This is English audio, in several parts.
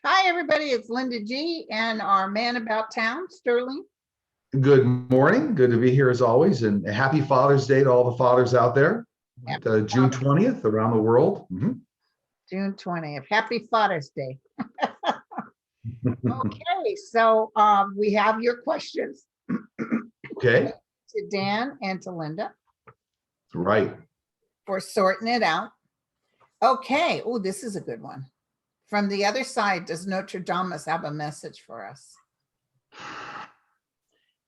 Hi, everybody. It's Linda G. and our man about town, Sterling. Good morning. Good to be here as always. And happy Father's Day to all the fathers out there. June 20th around the world. June 20th. Happy Father's Day. Okay, so we have your questions. Okay. To Dan and to Linda. Right. For sorting it out. Okay. Oh, this is a good one. From the other side, does Notre Dame have a message for us?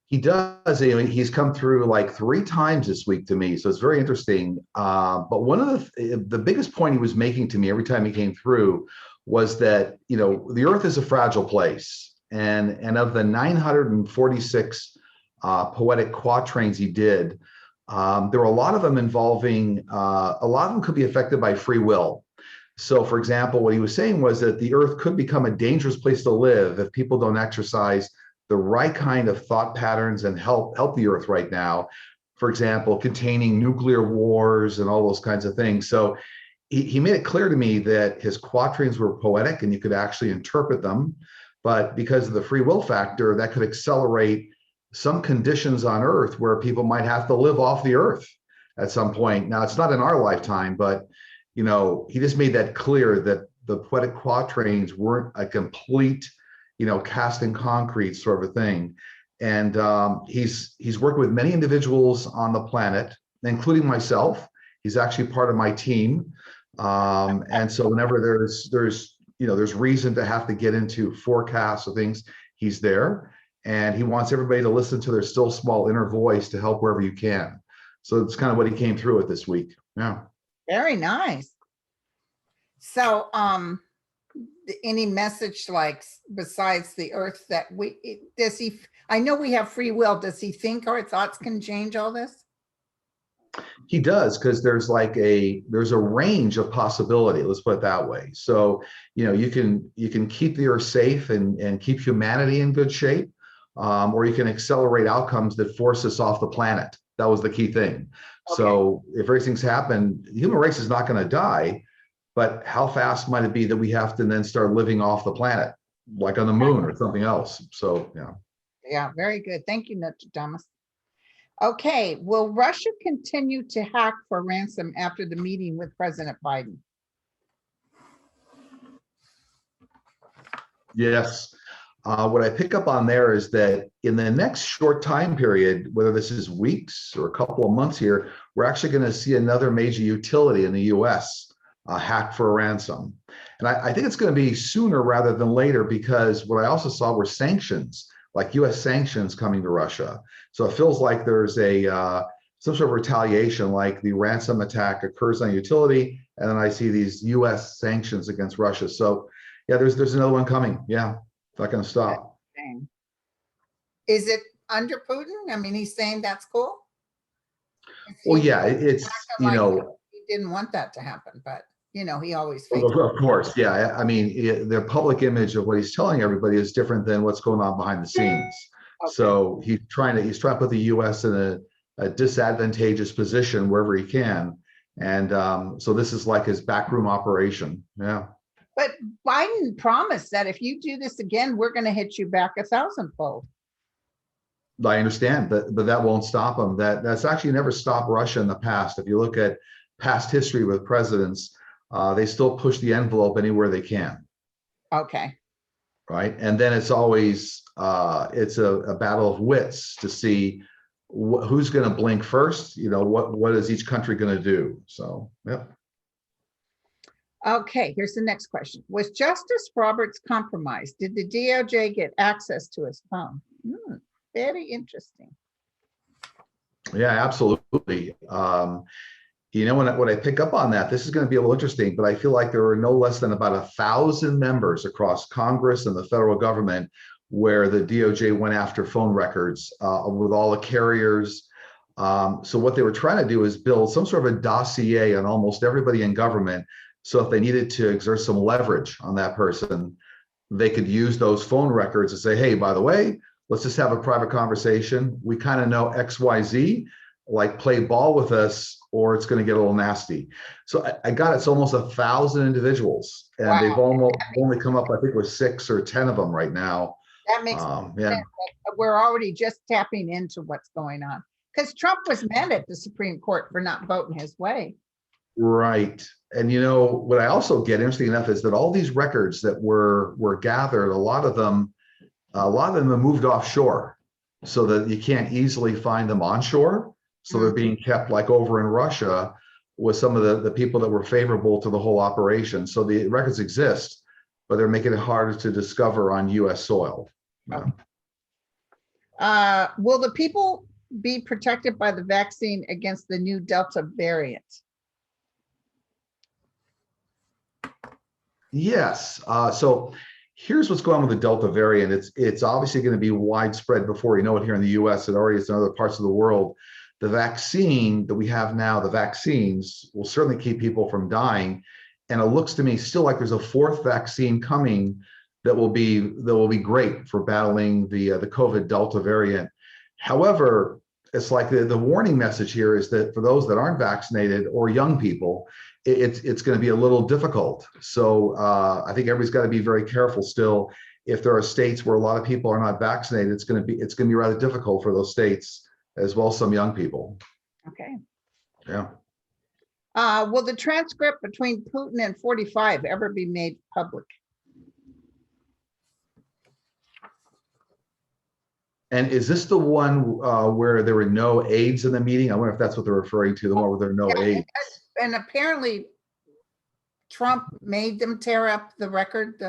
He does. I mean, he's come through like 3 times this week to me, so it's very interesting. But one of the biggest point he was making to me every time he came through was that, you know, the Earth is a fragile place, and of the 946 poetic quatrains he did, there were a lot of them involving a lot of them could be affected by free will. So, for example, what he was saying was that the Earth could become a dangerous place to live if people don't exercise the right kind of thought patterns and help the Earth right now. For example, containing nuclear wars and all those kinds of things. So he made it clear to me that his quatrains were poetic and you could actually interpret them. But because of the free will factor, that could accelerate some conditions on Earth where people might have to live off the Earth at some point. Now, it's not in our lifetime, but you know, he just made that clear that the poetic quatrains weren't a complete, you know, cast in concrete sort of a thing. And he's worked with many individuals on the planet, including myself. He's actually part of my team. And so whenever there's reason to have to get into forecasts of things, he's there. And he wants everybody to listen to their still small inner voice to help wherever you can. So it's kind of what he came through with this week. Yeah. Very nice. So, any message like besides the Earth that I know we have free will. Does he think our thoughts can change all this? He does, because there's a range of possibility. Let's put it that way. So, you know, you can keep the Earth safe and keep humanity in good shape, or you can accelerate outcomes that force us off the planet. That was the key thing. Okay. So if everything's happened, the human race is not going to die, but how fast might it be that we have to then start living off the planet, like on the moon or something else? So, yeah. Yeah, very good. Thank you, Notre Dame. Okay, will Russia continue to hack for ransom after the meeting with President Biden? Yes. What I pick up on there is that in the next short time period, whether this is weeks or a couple of months here, we're actually going to see another major utility in the US hacked for a ransom. And I think it's going to be sooner rather than later, because what I also saw were sanctions, like US sanctions coming to Russia. So it feels like there's some sort of retaliation, like the ransom attack occurs on a utility, and then I see these US sanctions against Russia. So yeah, there's another one coming. Yeah. Not going to stop. Is it under Putin? I mean, he's saying that's cool. Well, yeah, it's, you know, he didn't want that to happen, but you know, he always of course, yeah. I mean, the public image of what he's telling everybody is different than what's going on behind the scenes. Okay. So he's trying to put the U.S. in a disadvantageous position wherever he can, and so this is like his backroom operation. Yeah. But Biden promised that if you do this again, we're going to hit you back 1,000-fold. I understand, but that won't stop him. That's actually never stopped Russia in the past. If you look at past history with presidents, they still push the envelope anywhere they can. Okay. Right, and then it's always it's a battle of wits to see who's going to blink first. You know, what is each country going to do? So, yep. Okay, here's the next question. Was Justice Roberts compromised? Did the DOJ get access to his phone? Very interesting. Yeah, absolutely. You know, when I pick up on that, this is going to be a little interesting, but I feel like there are no less than about 1,000 members across Congress and the federal government where the DOJ went after phone records with all the carriers. So what they were trying to do is build some sort of a dossier on almost everybody in government. So if they needed to exert some leverage on that person, they could use those phone records and say, hey, by the way, let's just have a private conversation. We kind of know XYZ, like play ball with us or it's going to get a little nasty. So I got it's almost 1,000 individuals, and Wow. they've almost only come up, I think, with 6 or 10 of them right now. That makes Yeah. sense. We're already just tapping into what's going on. Because Trump was mad at the Supreme Court for not voting his way. Right. And what I also get, interesting enough, is that all these records that were gathered, a lot of them have moved offshore so that you can't easily find them onshore. So they're being kept like over in Russia with some of the people that were favorable to the whole operation. So the records exist, but they're making it harder to discover on US soil. Okay. Will the people be protected by the vaccine against the new Delta variant? Yes. So here's what's going on with the Delta variant. It's obviously going to be widespread before you know it here in the US. It already is in other parts of the world. The vaccine that we have now, the vaccines, will certainly keep people from dying. And it looks to me still like there's a 4th vaccine coming that will be great for battling the COVID Delta variant. However, it's like the warning message here is that for those that aren't vaccinated or young people, it's going to be a little difficult. So I think everybody's got to be very careful still. If there are states where a lot of people are not vaccinated, it's going to be rather difficult for those states, as well as some young people. Okay. Yeah. Will the transcript between Putin and 45 ever be made public? And is this the one where there were no aides in the meeting? I wonder if that's what they're referring to, the one where there are no aides. And apparently Trump made them tear up the record.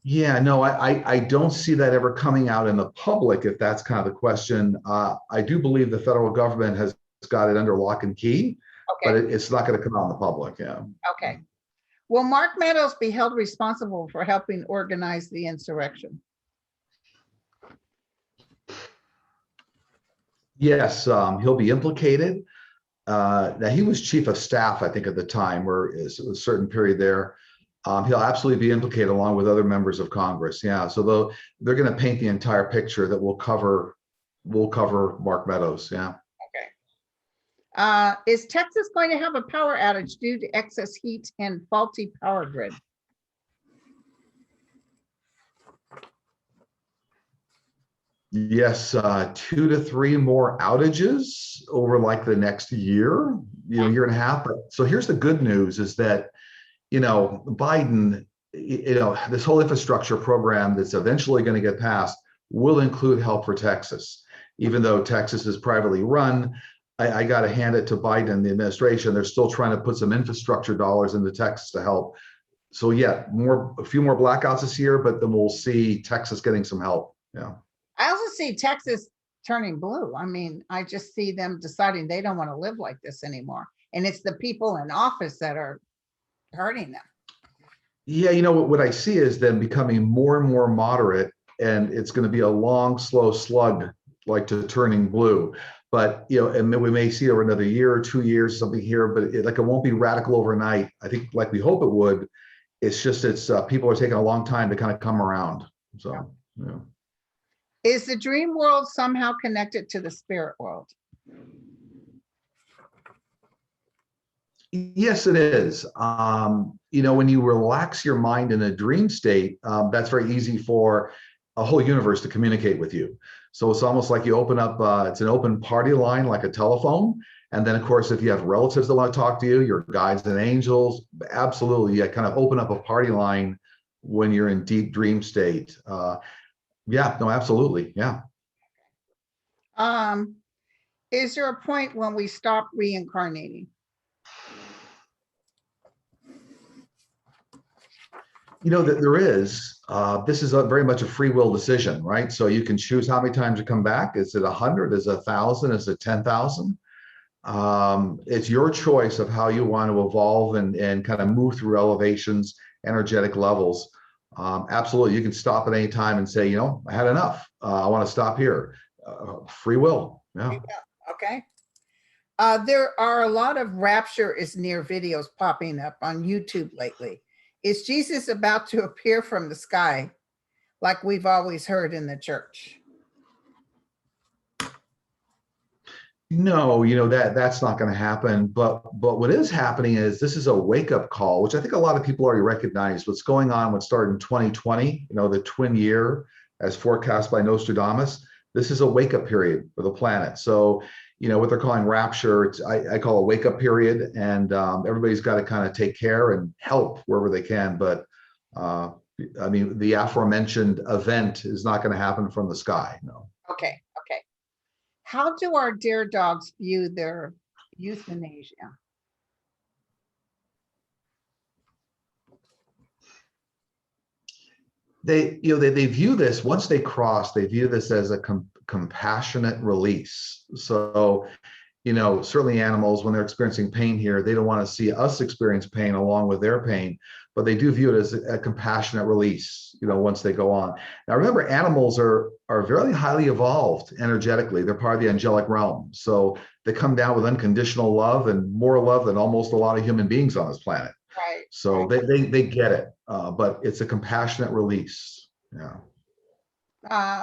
Yeah, no, I don't see that ever coming out in the public, if that's kind of the question. I do believe the federal government has got it under lock and key, but it's not going to come out in the public. Yeah. Okay. Will Mark Meadows be held responsible for helping organize the insurrection? Yes, he'll be implicated. Now, he was chief of staff, I think, at the time, where it was a certain period there. He'll absolutely be implicated along with other members of Congress. Yeah, so they're going to paint the entire picture that will cover Mark Meadows. Yeah. Okay. Is Texas going to have a power outage due to excess heat and faulty power grid? Yes, 2 to 3 more outages over like the next year, year and a half. But so here's the good news is that, Biden, this whole infrastructure program that's eventually going to get passed will include help for Texas. Even though Texas is privately run, I got to hand it to Biden and the administration. They're still trying to put some infrastructure dollars into Texas to help. So yeah, a few more blackouts this year, but then we'll see Texas getting some help. Yeah. I also see Texas turning blue. I mean, I just see them deciding they don't want to live like this anymore. And it's the people in office that are hurting them. Yeah, what I see is them becoming more and more moderate, and it's going to be a long, slow slug, like to turning blue. But and we may see over another year or 2 years something here, but it won't be radical overnight. I think, like we hope it would. It's just people are taking a long time to kind of come around. So yeah. Is the dream world somehow connected to the spirit world? Yes, it is. When you relax your mind in a dream state, that's very easy for a whole universe to communicate with you. So it's almost like you open up, it's an open party line, like a telephone. And then, of course, if you have relatives that want to talk to you, your guides and angels, absolutely, you kind of open up a party line when you're in deep dream state. Yeah, no, absolutely. Yeah. Is there a point when we stop reincarnating? There is. This is very much a free will decision, right? So you can choose how many times you come back. Is it 100? Is it 1,000? Is it 10,000? It's your choice of how you want to evolve and kind of move through elevations, energetic levels. Absolutely, you can stop at any time and say, I had enough. I want to stop here. Free will. Yeah. Okay. There are a lot of rapture is near videos popping up on YouTube lately. Is Jesus about to appear from the sky like we've always heard in the church? No, that's not going to happen. But what is happening is this is a wake-up call, which I think a lot of people already recognize. What's going on, what started in 2020, the twin year as forecast by Nostradamus. This is a wake-up period for the planet. So, what they're calling rapture, I call a wake-up period, and everybody's got to kind of take care and help wherever they can. But I mean, the aforementioned event is not going to happen from the sky. No. Okay, okay. How do our dear dogs view their euthanasia? They view this, once they cross, they view this as a compassionate release. So, certainly animals, when they're experiencing pain here, they don't want to see us experience pain along with their pain, but they do view it as a compassionate release, once they go on. Now, remember, animals are very highly evolved energetically. They're part of the angelic realm. So they come down with unconditional love and more love than almost a lot of human beings on this planet. Right. So they get it, but it's a compassionate release. Yeah.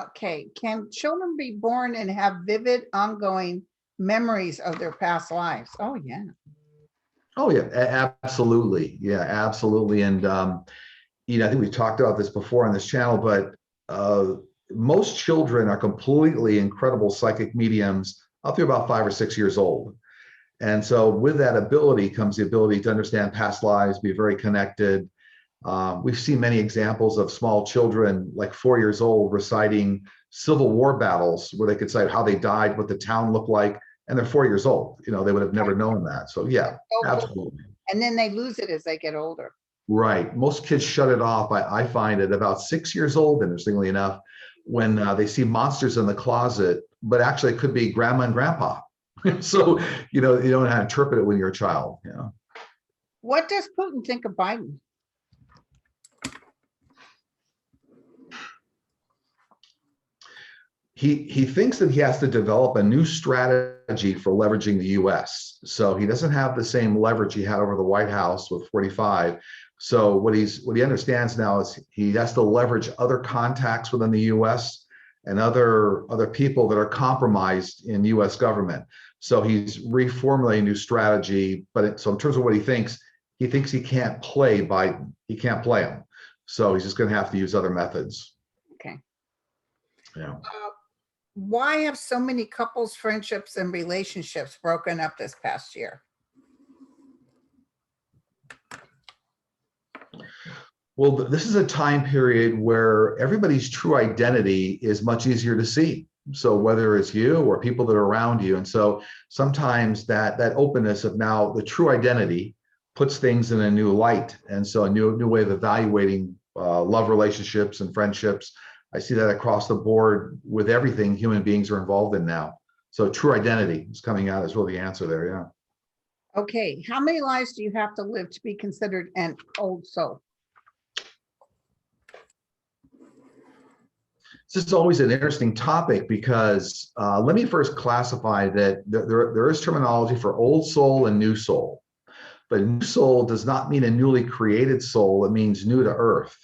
Okay. Can children be born and have vivid, ongoing memories of their past lives? Oh, yeah. Oh, yeah, absolutely. Yeah, absolutely. And, I think we've talked about this before on this channel, but most children are completely incredible psychic mediums up to about 5 or 6 years old. And so with that ability comes the ability to understand past lives, be very connected. We've seen many examples of small children, like 4 years old, reciting Civil War battles where they could cite how they died, what the town looked like, and they're 4 years old. They would have never known that. So yeah, absolutely. And then they lose it as they get older. Right. Most kids shut it off. I find at about 6 years old, interestingly enough, when they see monsters in the closet, but actually it could be grandma and grandpa. So, you don't know how to interpret it when you're a child. What does Putin think of Biden? He thinks that he has to develop a new strategy for leveraging the US. So he doesn't have the same leverage he had over the White House with 45. So what he understands now is he has to leverage other contacts within the US and other people that are compromised in US government. So he's reformulating a new strategy. So in terms of what he thinks he can't play Biden. He can't play him. So he's just going to have to use other methods. Okay. Yeah. Why have so many couples, friendships, and relationships broken up this past year? Well, this is a time period where everybody's true identity is much easier to see. So whether it's you or people that are around you. And so sometimes that openness of now the true identity puts things in a new light. And so a new way of evaluating love relationships and friendships. I see that across the board with everything human beings are involved in now. So true identity is coming out as really the answer there. Yeah. Okay. How many lives do you have to live to be considered an old soul? This is always an interesting topic because let me first classify that there is terminology for old soul and new soul. But new soul does not mean a newly created soul. It means new to earth.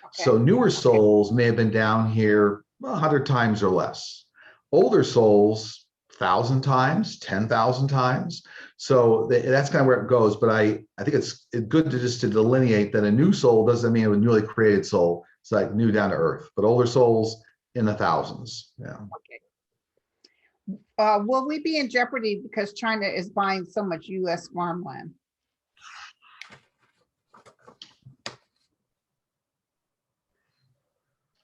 Okay. So newer souls may have been down here 100 times or less. Older souls, 1,000 times, 10,000 times. So that's kind of where it goes. But I think it's good to delineate that a new soul doesn't mean a newly created soul. It's like new down to earth. But older souls in the thousands. Yeah. Okay. Will we be in jeopardy because China is buying so much U.S. farmland?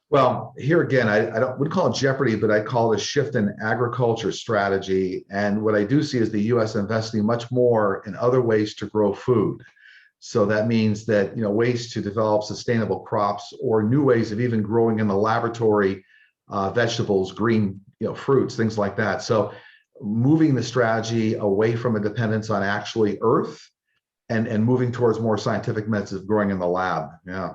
Well, here again, I wouldn't call it jeopardy, but I call it a shift in agriculture strategy. And what I do see is the U.S. investing much more in other ways to grow food. So that means that, ways to develop sustainable crops or new ways of even growing in the laboratory, vegetables, green, fruits, things like that. So moving the strategy away from a dependence on actually earth and moving towards more scientific methods of growing in the lab. Yeah.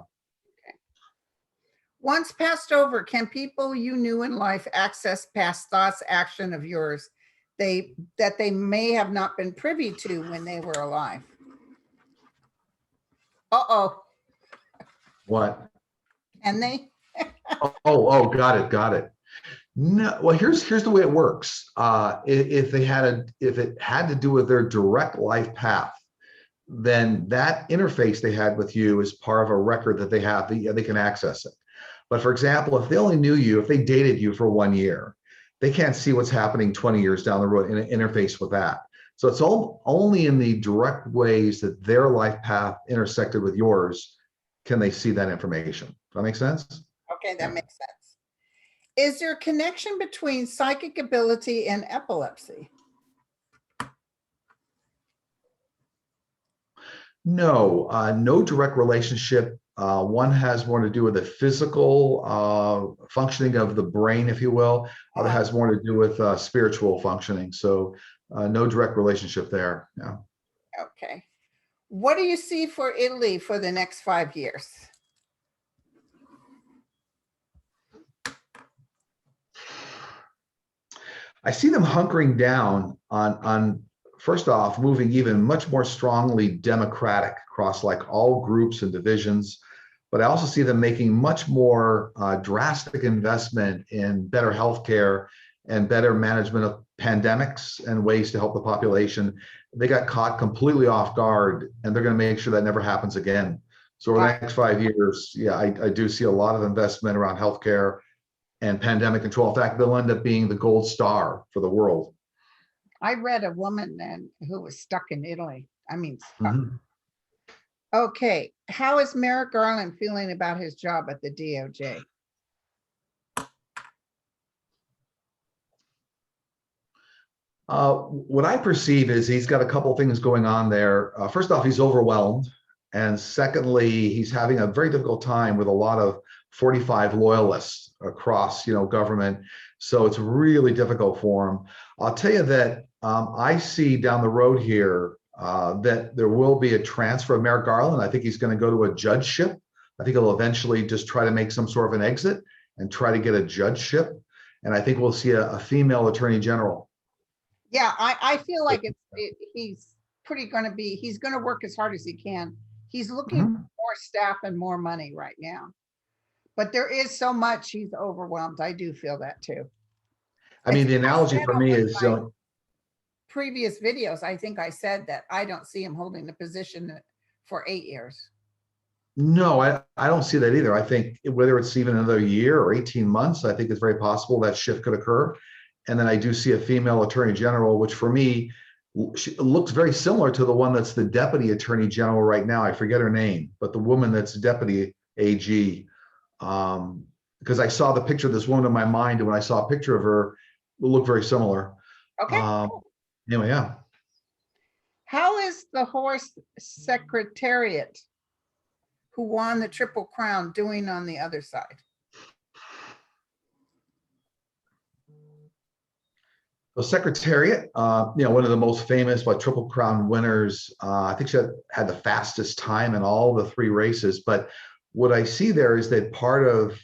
Once passed over, can people you knew in life access past thoughts, action of yours that they may have not been privy to when they were alive? Uh-oh. What? Can they? Oh, got it. No, well, here's the way it works. If it had to do with their direct life path, then that interface they had with you is part of a record that they have. They can access it. But for example, if they only knew you, if they dated you for 1 year, they can't see what's happening 20 years down the road in an interface with that. So it's only in the direct ways that their life path intersected with yours can they see that information. Does that make sense? Okay, that Yeah. makes sense. Is there a connection between psychic ability and epilepsy? No, no direct relationship. One has more to do with the physical functioning of the brain, if you will. Other has more to do with spiritual functioning. So no direct relationship there. Yeah. Okay. What do you see for Italy for the next 5 years? I see them hunkering down on first off, moving even much more strongly democratic across like all groups and divisions. But I also see them making much more drastic investment in better healthcare and better management of pandemics and ways to help the population. They got caught completely off guard, and they're going to make sure that never happens again. So over the next 5 years, yeah, I do see a lot of investment around healthcare and pandemic control. In fact, they'll end up being the gold star for the world. I read a woman who was stuck in Italy. I mean, stuck. Mhm. Okay. How is Merrick Garland feeling about his job at the DOJ? What I perceive is he's got a couple things going on there. First off, he's overwhelmed. And secondly, he's having a very difficult time with a lot of 45 loyalists across, government. So it's really difficult for him. I'll tell you that I see down the road here that there will be a transfer of Merrick Garland. I think he's going to go to a judgeship. I think he'll eventually just try to make some sort of an exit and try to get a judgeship. And I think we'll see a female attorney general. Yeah, I feel like he's he's going to work as hard as he can. He's looking for more staff and more money right now. But there is so much, he's overwhelmed. I do feel that too. I mean, the analogy for me is previous videos, I think I said that I don't see him holding the position for 8 years. no, I don't see that either. I think whether it's even another year or 18 months, I think it's very possible that shift could occur. And then I do see a female attorney general, which for me looks very similar to the one that's the deputy attorney general right now. I forget her name, but the woman that's deputy AG. Because I saw the picture of this woman in my mind, and when I saw a picture of her, it looked very similar. Okay. Anyway, yeah. How is the horse Secretariat, who won the Triple Crown, doing on the other side? The Secretariat, one of the most famous Triple Crown winners. I think she had the fastest time in all the 3 races. But what I see there is that part of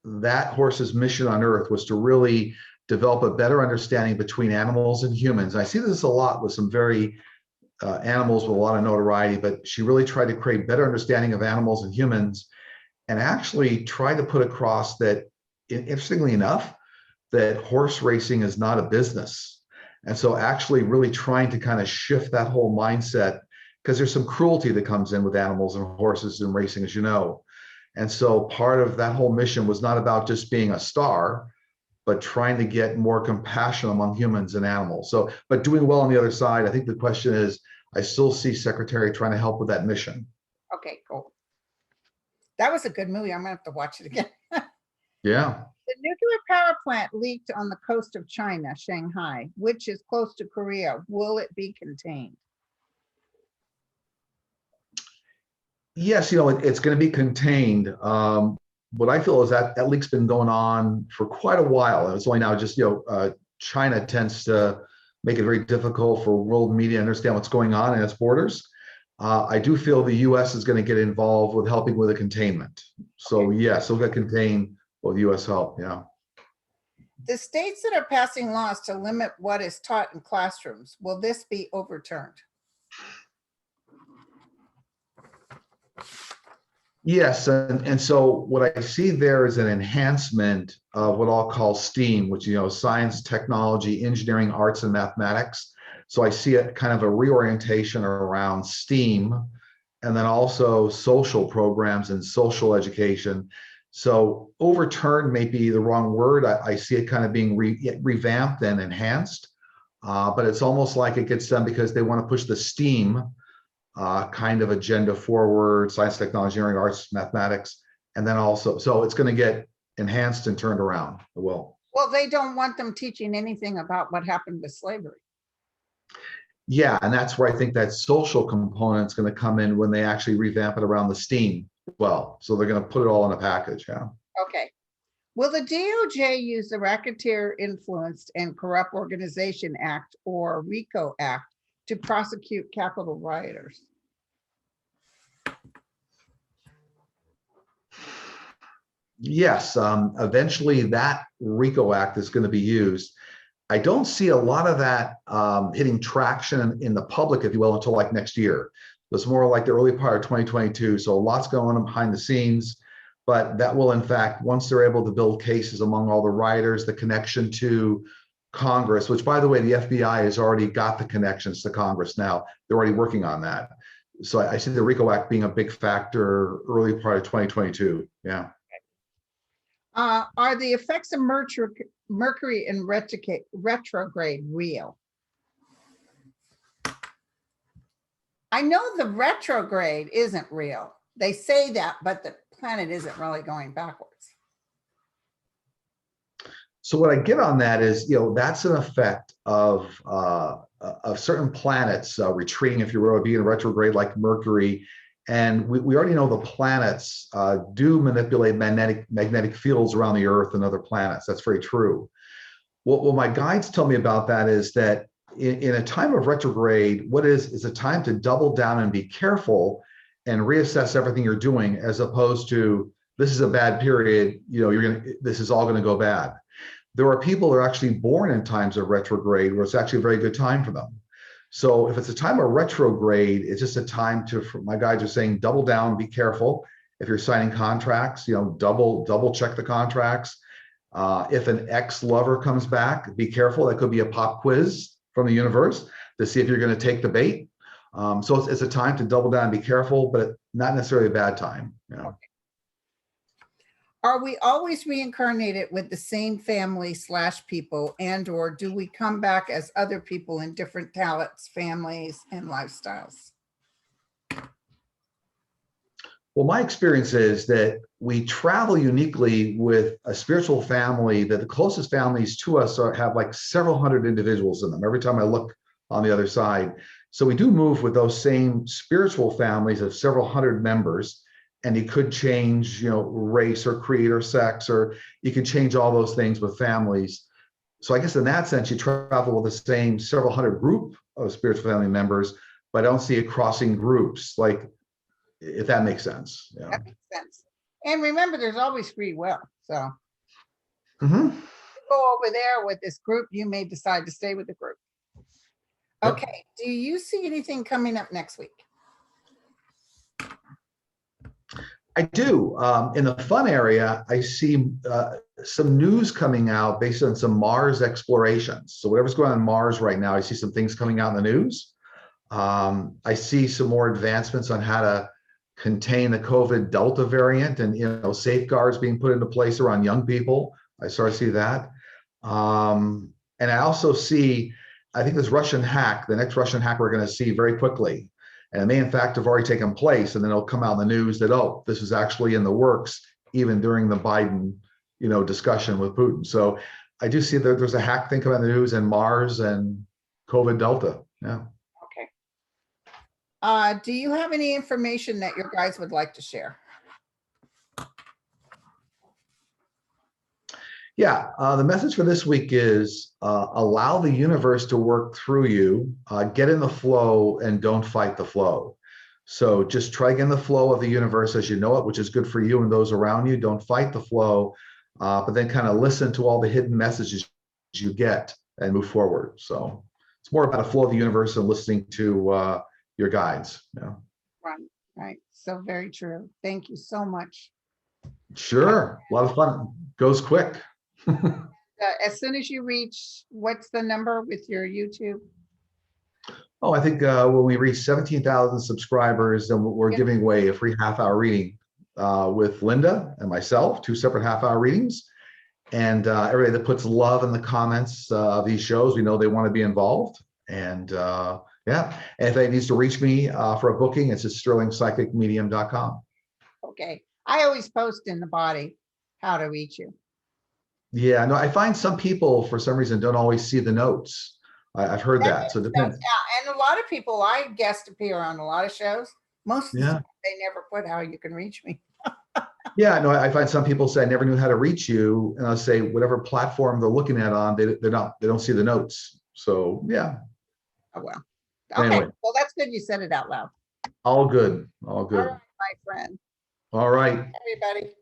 that horse's mission on Earth was to really develop a better understanding between animals and humans. I see this a lot with some very animals with a lot of notoriety, but she really tried to create better understanding of animals and humans, and actually tried to put across that, interestingly enough, that horse racing is not a business. And so actually really trying to kind of shift that whole mindset, because there's some cruelty that comes in with animals and horses and racing, as you know. And so part of that whole mission was not about just being a star, but trying to get more compassion among humans and animals. So, but doing well on the other side, I think the question is, I still see Secretary trying to help with that mission. Okay, cool. That was a good movie. I'm gonna have to watch it again. Yeah. The nuclear power plant leaked on the coast of China, Shanghai, which is close to Korea. Will it be contained? Yes, it's going to be contained. What I feel is that leak's been going on for quite a while, and it's only now just China tends to make it very difficult for world media to understand what's going on in its borders. I do feel the U.S. is going to get involved with helping with the containment. So yes, it'll get contained with U.S. help. Yeah. The states that are passing laws to limit what is taught in classrooms, will this be overturned? Yes, and so what I see there is an enhancement of what I'll call STEAM, which, science, technology, engineering, arts, and mathematics. So I see it kind of a reorientation around STEAM, and then also social programs and social education. So overturned may be the wrong word. I see it kind of being revamped and enhanced, but it's almost like it gets done because they want to push the STEAM kind of agenda forward: science, technology, engineering, arts, mathematics, and then also, so it's going to get enhanced and turned around. It will. Well, they don't want them teaching anything about what happened with slavery. Yeah, and that's where I think that social component is going to come in when they actually revamp it around the STEAM as well. So they're going to put it all in a package. Yeah. Okay. Will the DOJ use the Racketeer Influenced and Corrupt Organization Act, or RICO Act, to prosecute Capitol rioters? Yes, eventually that RICO Act is going to be used. I don't see a lot of that hitting traction in the public, if you will, until like next year. It's more like the early part of 2022. So lots going on behind the scenes, but that will, in fact, once they're able to build cases among all the rioters, the connection to Congress, which, by the way, the FBI has already got the connections to Congress now. They're already working on that. So I see the RICO Act being a big factor early part of 2022. Yeah. Are the effects of Mercury in retrograde real? I know the retrograde isn't real. They say that, but the planet isn't really going backwards. So what I get on that is, that's an effect of certain planets retreating, if you will, being retrograde, like Mercury. And we already know the planets do manipulate magnetic fields around the Earth and other planets. That's very true. What my guides tell me about that is that in a time of retrograde, what is a time to double down and be careful and reassess everything you're doing, as opposed to, this is a bad period, this is all gonna go bad. There are people that are actually born in times of retrograde where it's actually a very good time for them. So if it's a time of retrograde, it's just a time to, my guides are saying, double down, be careful. If you're signing contracts, double check the contracts. If an ex-lover comes back, be careful. That could be a pop quiz from the universe to see if you're going to take the bait. So it's a time to double down, be careful, but not necessarily a bad time. Okay. Are we always reincarnated with the same family / people, or do we come back as other people in different talents, families, and lifestyles? Well, my experience is that we travel uniquely with a spiritual family, that the closest families to us have like several hundred individuals in them every time I look on the other side. So we do move with those same spiritual families of several hundred members. And you could change, race or creed or sex, or you could change all those things with families. So I guess in that sense, you travel with the same several hundred group of spiritual family members, but I don't see it crossing groups, like, if that makes sense. Yeah. That makes sense. And remember, there's always free will. So Mm-hmm. you go over there with this group, you may decide to stay with the group. Okay. Yep. Do you see anything coming up next week? I do. In the fun area, I see some news coming out based on some Mars explorations. So whatever's going on Mars right now, I see some things coming out in the news. I see some more advancements on how to contain the COVID Delta variant, and safeguards being put into place around young people. I start to see that. And I also see, I think this Russian hack, the next Russian hack we're going to see very quickly. And it may, in fact, have already taken place, and then it'll come out in the news that, oh, this is actually in the works, even during the Biden, discussion with Putin. So I do see that there's a hack thing coming in the news, and Mars and COVID Delta. Yeah. Okay. Do you have any information that your guys would like to share? Yeah, the message for this week is allow the universe to work through you, get in the flow, and don't fight the flow. So just try to get in the flow of the universe as you know it, which is good for you and those around you. Don't fight the flow, but then kind of listen to all the hidden messages you get and move forward. So it's more about a flow of the universe and listening to your guides. Yeah. Right. Right. So very true. Thank you so much. Sure, a lot of fun. Goes quick. As soon as you reach, what's the number with your YouTube? Oh, I think when we reach 17,000 subscribers, then we're Yeah. giving away a free half-hour reading with Linda and myself, 2 separate half-hour readings. And everybody that puts love in the comments of these shows, we know they want to be involved. And yeah, and if anybody needs to reach me for a booking, it's at sterlingpsychicmedium.com. Okay. I always post in the body how to reach you. Yeah, no, I find some people for some reason don't always see the notes. I've heard that. So it depends. Yeah, and a lot of people, I guest appear on a lot of shows. Most of the Yeah. time, they never put how you can reach me. Yeah, no, I find some people say I never knew how to reach you, and I'll say whatever platform they're looking at on, they don't see the notes. So yeah. Oh, well. Okay. Anyway, Well, that's good you said it out loud. all good, all All good. right, my friend. All right. Everybody.